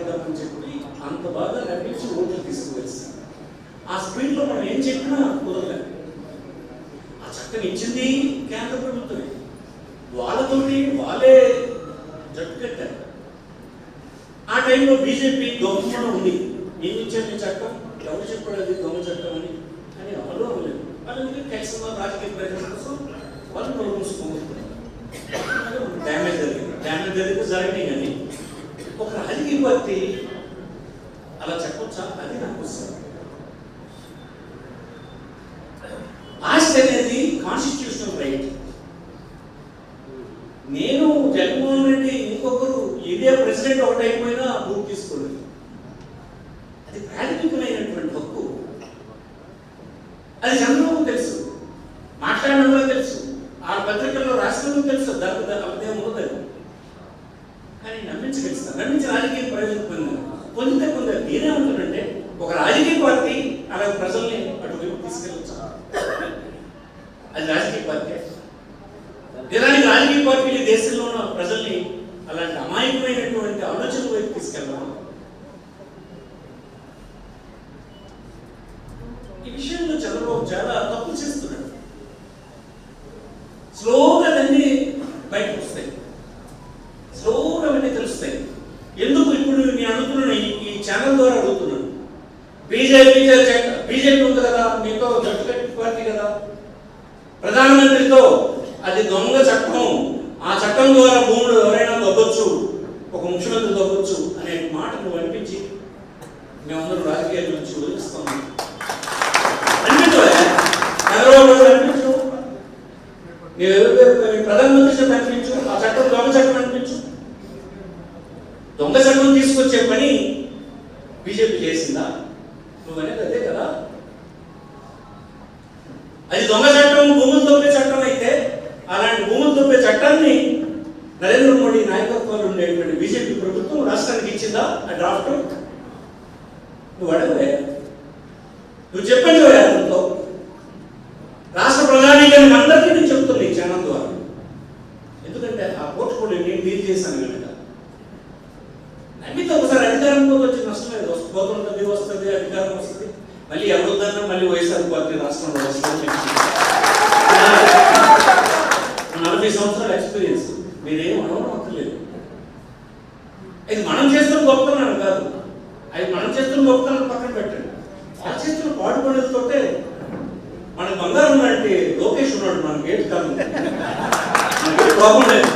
అని చెప్పి అంత బాగా నడిపించి ఓట్లు తీసుకువచ్చారు. ఆ స్పీడ్లో మనం ఏం చెప్పినా కుదరలేదు. ఆ చట్టం ఇచ్చింది కేంద్ర ప్రభుత్వమే, వాళ్ళతోటి వాళ్ళే జట్టు కట్టారు. ఆ టైంలో బీజేపీ దొంగ ఉంది, ఏమి ఇచ్చారు చట్టం, ఎవరు చెప్పాడు అది దొంగ చట్టం అని అని ఎవరు అవ్వలేదు. వాళ్ళకి కలిసి రాజకీయ ప్రయోజనం కోసం వాళ్ళు నోరు మూసుకుంటున్నారు. డ్యామేజ్ జరిగితే జరిగినాయి. కానీ ఒక రాజకీయ పార్టీ అలా చెప్పొచ్చా? అది నాకు వస్తుంది. ఆస్తి అనేది కాన్స్టిట్యూషనల్ రైట్. నేను జగన్మోహన్ రెడ్డి ఇంకొకరు ఇండియా ప్రెసిడెంట్ ఒకటి అయిపోయినా భూమి తీసుకోలేదు. అది ప్రాథమికమైనటువంటి హక్కు. అది చంద్రబాబు తెలుసు, మాట్లాడడం తెలుసు, ఆ పత్రికల్లో రాష్ట్రంలో తెలుసు, దానికి అర్థం ఉండదు. కానీ నమ్మించగలుగుతాను, నమ్మించి రాజకీయ ప్రయోజనం పొందారు. నేనేమంటానంటే ఒక రాజకీయ పార్టీ అలా ప్రజల్ని అటువైపు తీసుకెళ్ళచ్చు. అది రాజకీయ పార్టీ. నిజానికి రాజకీయ పార్టీలు దేశంలో ఉన్న ప్రజల్ని అలాంటి అమాయకమైనటువంటి ఆలోచన వైపు తీసుకెళ్ళడం. ఈ విషయంలో చంద్రబాబు చాలా తప్పు చేస్తున్నాడు. స్లోగా దాన్ని బయటకు వస్తాయి, స్లోగా అవన్నీ తెలుస్తాయి. ఎందుకు ఇప్పుడు నేను అడుగుతున్నాను, ఈ ఛానల్ ద్వారా అడుగుతున్నాను. బీజేపీ ఉంది కదా, మీతో జట్టు కట్టి పార్టీ కదా, ప్రధానమంత్రితో అది దొంగ చట్టం, ఆ చట్టం ద్వారా భూములు ఎవరైనా దొబ్బొచ్చు, ఒక ముఖ్యమంత్రి దొబ్బొచ్చు అనే మాటను అనిపించి మేమందరూ రాజకీయాల నుంచి వదిలిస్తాం అనిపించు, ప్రధానమంత్రి అనిపించు, ఆ చట్టం దొంగ చట్టం అనిపించు. దొంగ చట్టం తీసుకొచ్చే పని బీజేపీ చేసిందా? నువ్వనేది అదే కదా. అది దొంగ చట్టం, భూములు దొబ్బే చట్టం అయితే అలాంటి భూములు దొబ్బే చట్టాన్ని నరేంద్ర మోడీ నాయకత్వంలో ఉండేటువంటి బీజేపీ ప్రభుత్వం రాష్ట్రానికి ఇచ్చిందా? ఆ డ్రాఫ్ట్ నువ్వు అడగలే, నువ్వు చెప్పండి అతనితో. రాష్ట్ర ప్రధానిగా అందరికీ నేను చెప్తున్నా ఈ ఛానల్ ద్వారా. ఎందుకంటే ఆ పోర్ట్ఫోలియో నేను డీల్ చేశాను కనుక. నమ్మితే ఒకసారి అధికారంలో వచ్చి నష్టం లేదు, పోతుంటుంది, వస్తుంది, అధికారం వస్తుంది, మళ్ళీ ఎవరుద్దన్నా మళ్ళీ వైఎస్ఆర్ పార్టీ రాష్ట్రంలో వస్తుంది. 40 సంవత్సరాల ఎక్స్పీరియన్స్, మీరేం అనవనక్కర్లేదు. ఇది మనం చేస్తున్న గొప్పతనం కాదు, అది మనం చేస్తున్న గొప్పతనం పక్కన పెట్టండి. ఆ చేస్తున్న పాటుపడేదితోటే మనకు బంగారం లాంటి లోకేష్ ఉన్నాడు, మన గేట్ కాదు, మనకి ప్రాబ్లం లేదు.